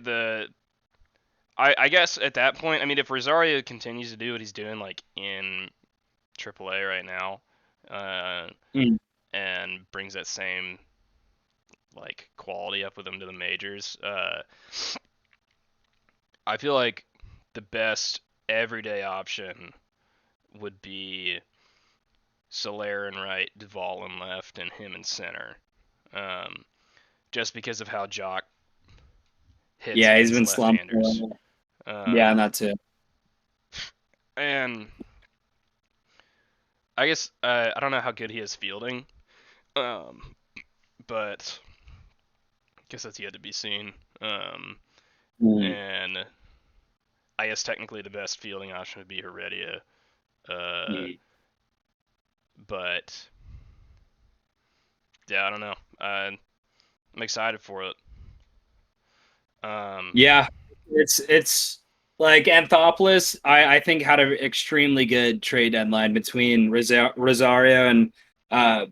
[SPEAKER 1] I guess at that point, I mean, if Rosario continues to do what he's doing, like in AAA right now, uh,
[SPEAKER 2] Mm.
[SPEAKER 1] and brings that same like quality up with him to the majors, I feel like the best everyday option would be Soler in right, Duvall in left, and him in center. Um, just because of how Jock hits
[SPEAKER 2] Yeah, he's
[SPEAKER 1] against
[SPEAKER 2] been slumped.
[SPEAKER 1] left-handers.
[SPEAKER 2] Yeah,
[SPEAKER 1] Um,
[SPEAKER 2] and that too.
[SPEAKER 1] and I guess I don't know how good he is fielding, um, but I guess that's yet to be seen. Um,
[SPEAKER 2] Mm.
[SPEAKER 1] and I guess technically the best fielding option would be Heredia, uh,
[SPEAKER 2] Mm.
[SPEAKER 1] but yeah, I don't know. I'm excited for it. Um,
[SPEAKER 2] Yeah, it's like Anthopoulos. I think had an extremely good trade deadline between Rosario and uh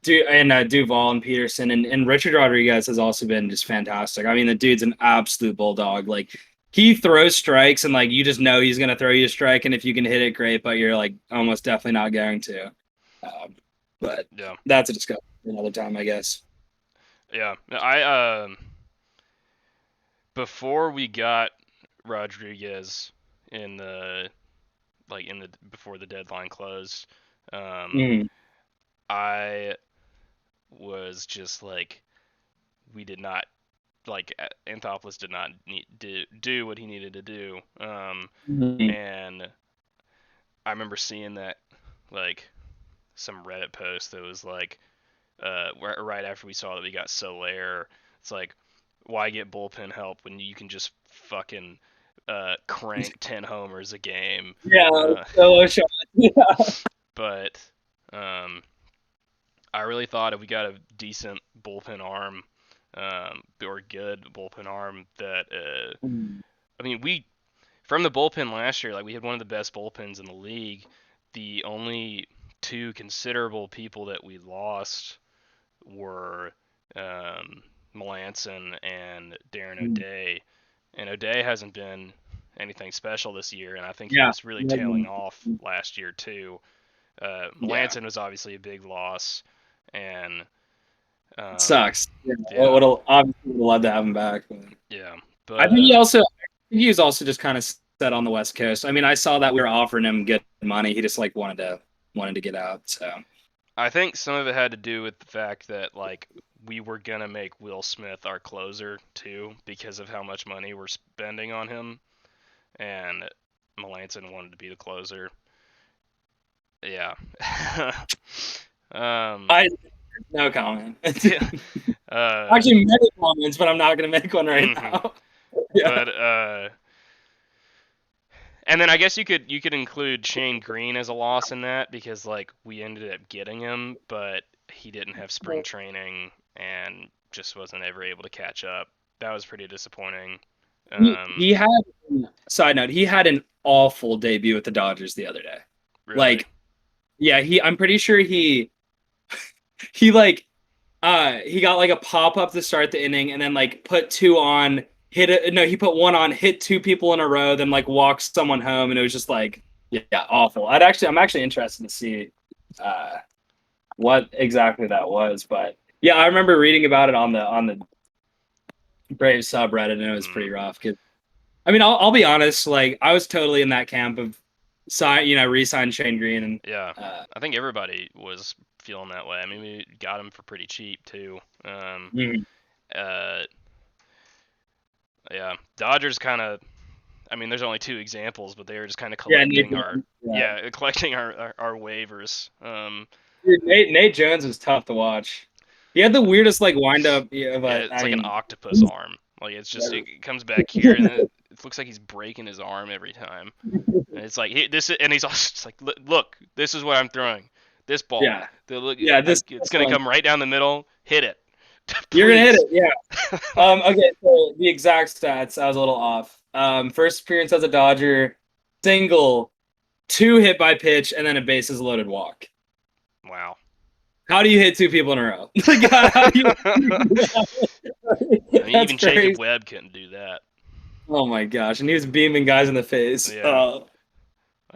[SPEAKER 2] Duvall and Peterson and Richard Rodriguez has also been just fantastic. I mean, the dude's an absolute bulldog. Like he throws strikes and like you just know he's gonna throw you a strike, and if you can hit it, great. But you're like almost definitely not going to. Um, but
[SPEAKER 1] yeah,
[SPEAKER 2] that's a discussion for another time, I guess.
[SPEAKER 1] yeah. Before we got Rodriguez in the before the deadline closed, um,
[SPEAKER 2] Mm.
[SPEAKER 1] I was just like we did not like Anthopoulos did not need to do what he needed to do.
[SPEAKER 2] Mm.
[SPEAKER 1] And I remember seeing that like some Reddit post that was like right after we saw that we got Soler. It's like why get bullpen help when you can just fucking crank 10 homers a game.
[SPEAKER 2] Yeah,
[SPEAKER 1] Uh,
[SPEAKER 2] solo shot. Yeah.
[SPEAKER 1] but um, I really thought if we got a decent bullpen arm, or good bullpen arm, that
[SPEAKER 2] Mm.
[SPEAKER 1] I mean, we from the bullpen last year, like we had one of the best bullpens in the league. The only two considerable people that we lost were Melanson and Darren
[SPEAKER 2] Mm.
[SPEAKER 1] O'Day. And O'Day hasn't been anything special this year, and I think he
[SPEAKER 2] Yeah.
[SPEAKER 1] was really tailing off last year too.
[SPEAKER 2] Yeah.
[SPEAKER 1] Melanson was obviously a big loss, and
[SPEAKER 2] It sucks. Yeah.
[SPEAKER 1] yeah,
[SPEAKER 2] Would obviously would love to have him back. But
[SPEAKER 1] yeah,
[SPEAKER 2] I
[SPEAKER 1] but
[SPEAKER 2] think he was also just kind of set on the West Coast. I mean, I saw that we were offering him good money. He just like wanted to get out. So
[SPEAKER 1] I think some of it had to do with the fact that like we were gonna make Will Smith our closer too because of how much money we're spending on him, and Melanson wanted to be the closer. Yeah. um.
[SPEAKER 2] I no comment.
[SPEAKER 1] Yeah. Uh.
[SPEAKER 2] Actually, many comments, but I'm not gonna make one right
[SPEAKER 1] hmm
[SPEAKER 2] now. Yeah.
[SPEAKER 1] But and then I guess you could include Shane Green as a loss in that because like we ended up getting him, but he didn't have spring training and just wasn't ever able to catch up. That was pretty disappointing. Um,
[SPEAKER 2] He had side note, he had an awful debut with the Dodgers the other day.
[SPEAKER 1] really.
[SPEAKER 2] Like, yeah, I'm pretty sure he like he got like a pop up to start the inning and then like put two on, he put one on, hit two people in a row, then like walked someone home, and it was just like yeah, awful. I'm actually interested to see uh what exactly that was, but yeah, I remember reading about it on the Braves subreddit, and it was
[SPEAKER 1] Mm,
[SPEAKER 2] pretty rough. Cause I mean, I'll be honest, like I was totally in that camp of re-sign Shane Green, and
[SPEAKER 1] yeah.
[SPEAKER 2] uh,
[SPEAKER 1] I think everybody was feeling that way. I mean, we got him for pretty cheap too.
[SPEAKER 2] Mhm.
[SPEAKER 1] Uh, yeah, Dodgers kind of. I mean, there's only two examples, but they were just kind of
[SPEAKER 2] Yeah,
[SPEAKER 1] collecting our collecting our waivers.
[SPEAKER 2] Dude, Nate Jones was tough to watch. He had the weirdest like wind up, yeah,
[SPEAKER 1] Yeah,
[SPEAKER 2] but
[SPEAKER 1] it's
[SPEAKER 2] I
[SPEAKER 1] like an
[SPEAKER 2] mean,
[SPEAKER 1] octopus arm. Like it's just it comes back here and it looks like he's breaking his arm every time. And it's like and he's also just like, look, this is what I'm throwing. This ball,
[SPEAKER 2] yeah, yeah.
[SPEAKER 1] it's
[SPEAKER 2] This
[SPEAKER 1] gonna
[SPEAKER 2] one,
[SPEAKER 1] come right down the middle. Hit it,
[SPEAKER 2] you're gonna hit
[SPEAKER 1] please.
[SPEAKER 2] it. Yeah. Okay. So the exact stats, I was a little off. First appearance as a Dodger, single, two hit by pitch, and then a bases loaded walk.
[SPEAKER 1] Wow.
[SPEAKER 2] How do you hit two people in a row? Like, how do you?
[SPEAKER 1] I mean,
[SPEAKER 2] That's
[SPEAKER 1] even Jacob
[SPEAKER 2] crazy.
[SPEAKER 1] Webb couldn't do that.
[SPEAKER 2] Oh my gosh! And he was beaming guys in the face.
[SPEAKER 1] Yeah.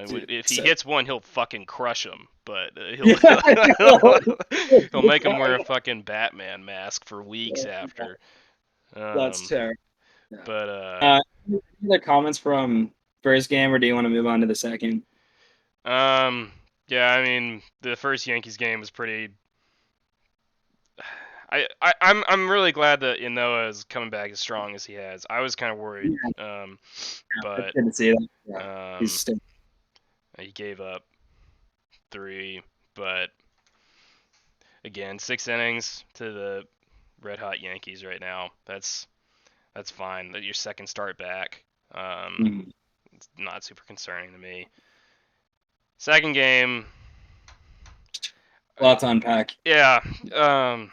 [SPEAKER 2] Dude.
[SPEAKER 1] If he
[SPEAKER 2] So
[SPEAKER 1] hits one, he'll fucking crush him. But
[SPEAKER 2] yeah, I know.
[SPEAKER 1] he'll make him wear a fucking Batman mask for weeks after.
[SPEAKER 2] That's
[SPEAKER 1] Um,
[SPEAKER 2] terrible. Yeah.
[SPEAKER 1] but
[SPEAKER 2] Any other comments from first game, or do you want to move on to the second?
[SPEAKER 1] um, yeah, I mean, the first Yankees game was pretty. I'm really glad that Inoa is coming back as strong as he has. I was kind of worried,
[SPEAKER 2] Yeah, it's
[SPEAKER 1] but
[SPEAKER 2] good to see that. Yeah, he's
[SPEAKER 1] um,
[SPEAKER 2] still.
[SPEAKER 1] he gave up 3. But again, 6 innings to the red hot Yankees right now. That's fine. That your second start back.
[SPEAKER 2] Mhm.
[SPEAKER 1] It's not super concerning to me. Second game,
[SPEAKER 2] Lots to unpack.
[SPEAKER 1] yeah,
[SPEAKER 2] Yeah.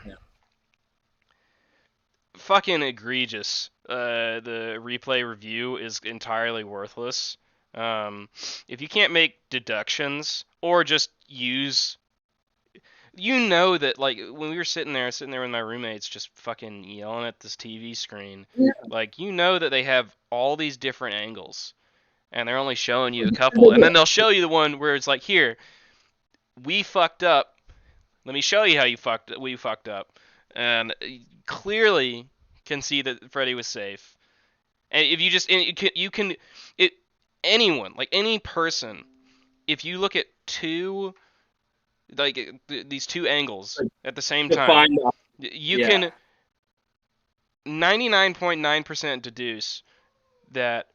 [SPEAKER 1] fucking egregious. The replay review is entirely worthless. If you can't make deductions or just use, that like when we were sitting there with my roommates, just fucking yelling at this TV screen, like that they have all these different angles, and they're only showing you a couple, and then they'll show you the one where it's like, here, we fucked up. Let me show you how we fucked up, and clearly can see that Freddie was safe. And if you just you can it anyone like any person, if you look at two like these two angles at the same time,
[SPEAKER 2] Defined.
[SPEAKER 1] you
[SPEAKER 2] Yeah.
[SPEAKER 1] can 99.9% deduce that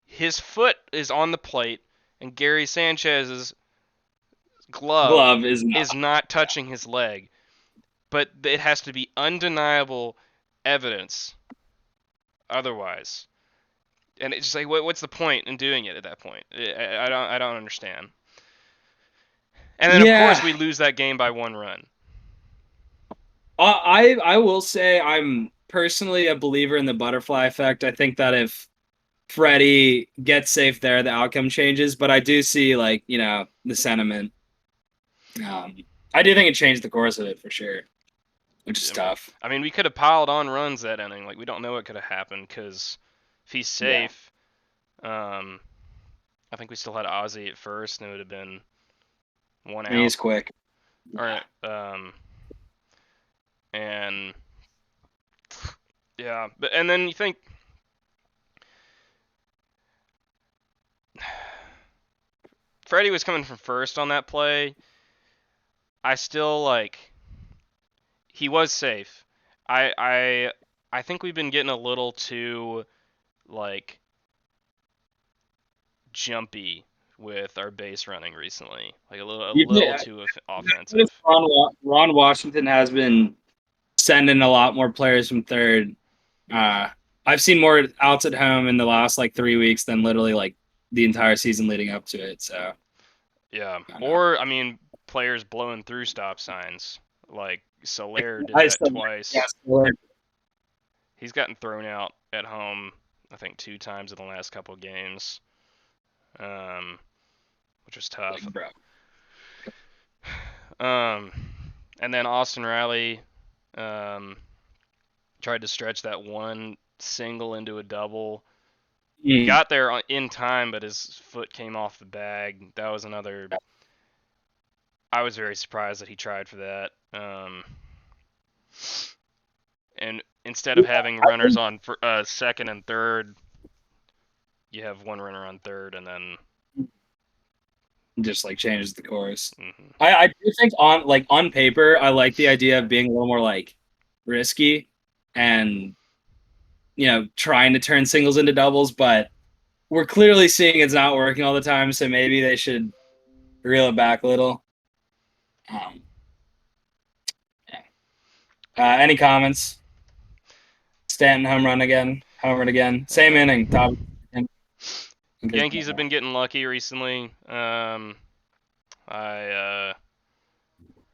[SPEAKER 1] his foot is on the plate and Gary Sanchez's glove
[SPEAKER 2] Glove is not.
[SPEAKER 1] is not touching his leg, but it has to be undeniable evidence otherwise. And it's just like, what's the point in doing it at that point? I don't understand. And then of course
[SPEAKER 2] Yeah.
[SPEAKER 1] we lose that game by 1 run.
[SPEAKER 2] I will say I'm personally a believer in the butterfly effect. I think that if Freddie gets safe there, the outcome changes. But I do see like, the sentiment. Um, I do think it changed the course of it for sure, which is tough.
[SPEAKER 1] I mean, we could have piled on runs that inning. Like we don't know what could have happened because if he's
[SPEAKER 2] Yeah.
[SPEAKER 1] safe, um, I think we still had Ozzy at first, and it would have been one
[SPEAKER 2] And
[SPEAKER 1] out.
[SPEAKER 2] he's quick.
[SPEAKER 1] All
[SPEAKER 2] Yeah.
[SPEAKER 1] right. And yeah, and then you think Freddie was coming from first on that play. I still he was safe. I think we've been getting a little too like jumpy with our base running recently. Like a
[SPEAKER 2] You
[SPEAKER 1] little
[SPEAKER 2] think-
[SPEAKER 1] too
[SPEAKER 2] I
[SPEAKER 1] offensive.
[SPEAKER 2] noticed Ron Washington has been sending a lot more players from third. Uh, I've seen more outs at home in the last like 3 weeks than literally like the entire season leading up to it. So
[SPEAKER 1] Yeah.
[SPEAKER 2] I don't know.
[SPEAKER 1] Or I mean players blowing through stop signs. Like Soler did
[SPEAKER 2] I
[SPEAKER 1] that
[SPEAKER 2] still,
[SPEAKER 1] twice.
[SPEAKER 2] yes,
[SPEAKER 1] He's gotten thrown out at home I think 2 times in the last couple of games. Which was tough.
[SPEAKER 2] bro.
[SPEAKER 1] Um, and then Austin Riley um, tried to stretch that one single into a double.
[SPEAKER 2] Mm.
[SPEAKER 1] Got there in time, but his foot came off the bag. That was another. I was very surprised that he tried for that. And instead of having
[SPEAKER 2] I
[SPEAKER 1] runners
[SPEAKER 2] think,
[SPEAKER 1] on second and third, you have one runner on third, and then
[SPEAKER 2] just like changes the course.
[SPEAKER 1] Hmm.
[SPEAKER 2] I do think on paper, I like the idea of being a little more like risky and trying to turn singles into doubles, but we're clearly seeing it's not working all the time, so maybe they should reel it back a little. Um, yeah. Any comments? Stanton home run again, same
[SPEAKER 1] Yeah.
[SPEAKER 2] inning, top. Okay.
[SPEAKER 1] Yankees have been getting lucky recently. I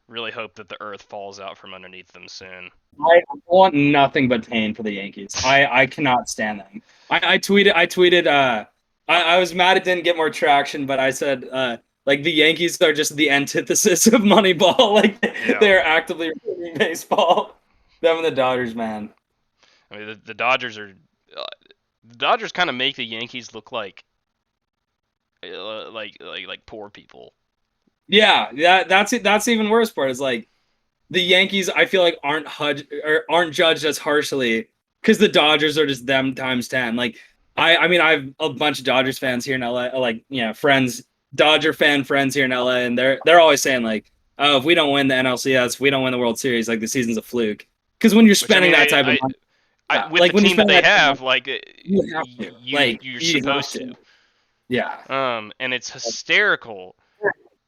[SPEAKER 1] really hope that the earth falls out from underneath them soon.
[SPEAKER 2] I want nothing but pain for the Yankees. I cannot stand them. I tweeted I was mad it didn't get more traction, but I said like the Yankees are just the antithesis of Moneyball. Like
[SPEAKER 1] Yeah.
[SPEAKER 2] they're actively ruining baseball. Them and the Dodgers, man.
[SPEAKER 1] I mean, the Dodgers are. Uh, the Dodgers kind of make the Yankees look like poor people.
[SPEAKER 2] Yeah, that's it. That's the even worse part. Is like the Yankees. I feel like aren't judged as harshly because the Dodgers are just them times 10. Like I mean, I have a bunch of Dodgers fans here in LA. Like friends, Dodger fan friends here in LA, and they're always saying like, oh, if we don't win the NLCS, if we don't win the World Series, like the season's a fluke. Because when you're
[SPEAKER 1] Which I
[SPEAKER 2] spending
[SPEAKER 1] mean,
[SPEAKER 2] that type of money,
[SPEAKER 1] with the
[SPEAKER 2] like when you're
[SPEAKER 1] team that
[SPEAKER 2] spending
[SPEAKER 1] they
[SPEAKER 2] that type of
[SPEAKER 1] have,
[SPEAKER 2] money,
[SPEAKER 1] like
[SPEAKER 2] you have to. Like
[SPEAKER 1] you're
[SPEAKER 2] you have
[SPEAKER 1] supposed
[SPEAKER 2] to.
[SPEAKER 1] to.
[SPEAKER 2] Yeah.
[SPEAKER 1] And it's hysterical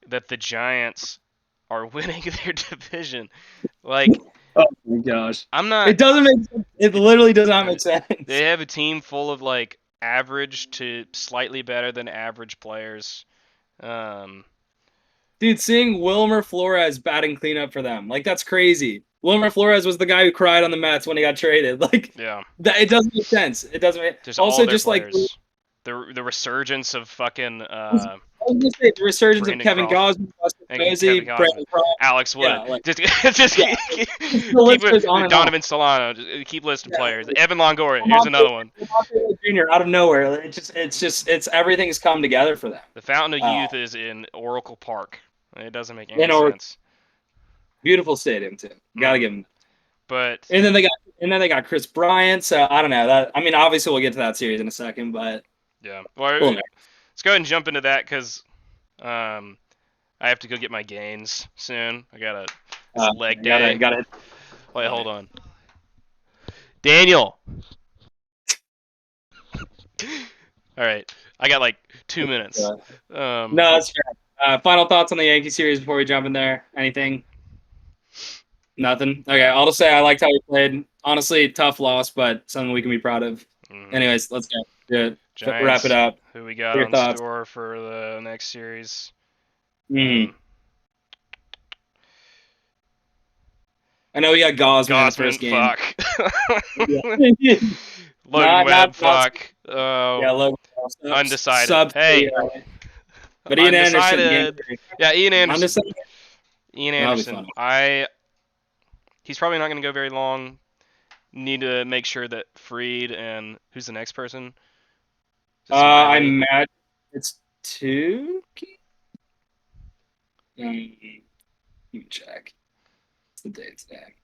[SPEAKER 1] that the Giants are winning their division. Like,
[SPEAKER 2] Oh my gosh.
[SPEAKER 1] I'm not.
[SPEAKER 2] It doesn't make sense. It literally does not make
[SPEAKER 1] They
[SPEAKER 2] sense.
[SPEAKER 1] have a team full of like average to slightly better than average players. Um,
[SPEAKER 2] Dude, seeing Wilmer Flores batting cleanup for them, like that's crazy. Wilmer Flores was the guy who cried on the Mets when he got traded. Like
[SPEAKER 1] yeah,
[SPEAKER 2] that, it doesn't make sense. It doesn't make.
[SPEAKER 1] just all
[SPEAKER 2] Also,
[SPEAKER 1] their
[SPEAKER 2] just like
[SPEAKER 1] players. The resurgence of fucking
[SPEAKER 2] I was gonna say, the resurgence of
[SPEAKER 1] Brandon
[SPEAKER 2] Kevin
[SPEAKER 1] Crawford
[SPEAKER 2] Gausman, Buster
[SPEAKER 1] and Kevin
[SPEAKER 2] Posey,
[SPEAKER 1] Gausman,
[SPEAKER 2] Brandon Cross.
[SPEAKER 1] Alex
[SPEAKER 2] Yeah,
[SPEAKER 1] Wood,
[SPEAKER 2] like
[SPEAKER 1] just just
[SPEAKER 2] yeah, the
[SPEAKER 1] keep
[SPEAKER 2] list goes on and on.
[SPEAKER 1] Donovan Solano, just keep listing
[SPEAKER 2] Yeah,
[SPEAKER 1] players. Evan Longoria, here's
[SPEAKER 2] Lamonte
[SPEAKER 1] another one.
[SPEAKER 2] Jr. out of nowhere. It's everything's come together for them.
[SPEAKER 1] The Fountain of
[SPEAKER 2] Uh,
[SPEAKER 1] Youth is in Oracle Park. It doesn't make any
[SPEAKER 2] and or
[SPEAKER 1] sense.
[SPEAKER 2] beautiful stadium too. Gotta
[SPEAKER 1] Mm.
[SPEAKER 2] give them.
[SPEAKER 1] But
[SPEAKER 2] And then they got Chris Bryant. So I don't know that. I mean, obviously we'll get to that series in a second, but
[SPEAKER 1] yeah, well,
[SPEAKER 2] cool.
[SPEAKER 1] let's go ahead and jump into that because um, I have to go get my gains soon. It's leg day.
[SPEAKER 2] Gotta.
[SPEAKER 1] Wait, hold on, Daniel. All right, I got like 2 minutes.
[SPEAKER 2] No, that's fair. Final thoughts on the Yankee series before we jump in there? Anything? Nothing. Okay, I'll just say I liked how we played. Honestly, tough loss, but something we can be proud of.
[SPEAKER 1] Mhm.
[SPEAKER 2] Anyways, let's go. Good. Wrap it
[SPEAKER 1] Giants.
[SPEAKER 2] up.
[SPEAKER 1] Who we got
[SPEAKER 2] Your
[SPEAKER 1] on
[SPEAKER 2] thoughts?
[SPEAKER 1] store for the next series?
[SPEAKER 2] Mm. I know we got Gosman in the
[SPEAKER 1] Gossman,
[SPEAKER 2] first game.
[SPEAKER 1] fuck.
[SPEAKER 2] Yeah.
[SPEAKER 1] Logan Webb,
[SPEAKER 2] Not
[SPEAKER 1] fuck. Oh,
[SPEAKER 2] yeah, Logan.
[SPEAKER 1] undecided.
[SPEAKER 2] Sub
[SPEAKER 1] Hey,
[SPEAKER 2] but Ian Anderson, game
[SPEAKER 1] undecided. Yeah, Ian Anderson.
[SPEAKER 2] undecided.
[SPEAKER 1] Ian
[SPEAKER 2] That'll be
[SPEAKER 1] Anderson.
[SPEAKER 2] fun.
[SPEAKER 1] He's probably not going to go very long. Need to make sure that Freed and who's the next person? Is it
[SPEAKER 2] I
[SPEAKER 1] Smiley?
[SPEAKER 2] imagine it's two. Let me check. What's the date today?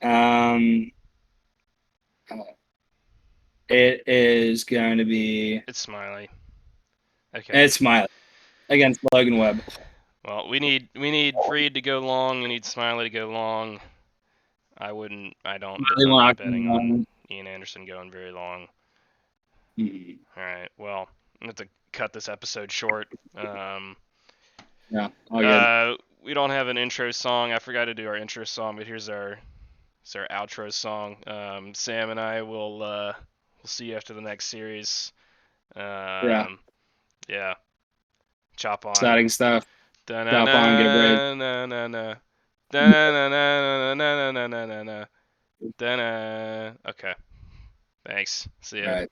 [SPEAKER 2] Um, it is going to be.
[SPEAKER 1] It's Smiley. Okay.
[SPEAKER 2] It's Smiley against Logan Webb.
[SPEAKER 1] Well, we need Freed to go long. We need Smiley to go long. I don't.
[SPEAKER 2] Really
[SPEAKER 1] I'm not
[SPEAKER 2] want
[SPEAKER 1] betting on Ian Anderson going very long.
[SPEAKER 2] Mhm.
[SPEAKER 1] All right. Well, I'm going to have to cut this episode short.
[SPEAKER 2] Yeah, all good.
[SPEAKER 1] We don't have an intro song. I forgot to do our intro song, but it's our outro song. Sam and I will we'll see you after the next series.
[SPEAKER 2] Yeah,
[SPEAKER 1] Yeah. Chop on.
[SPEAKER 2] exciting stuff. Stop on, get a break.
[SPEAKER 1] Da-na-na-na-na-na. Da-na-na-na-na-na-na-na-na. Da-na. Okay. Thanks. See
[SPEAKER 2] All
[SPEAKER 1] ya.
[SPEAKER 2] right.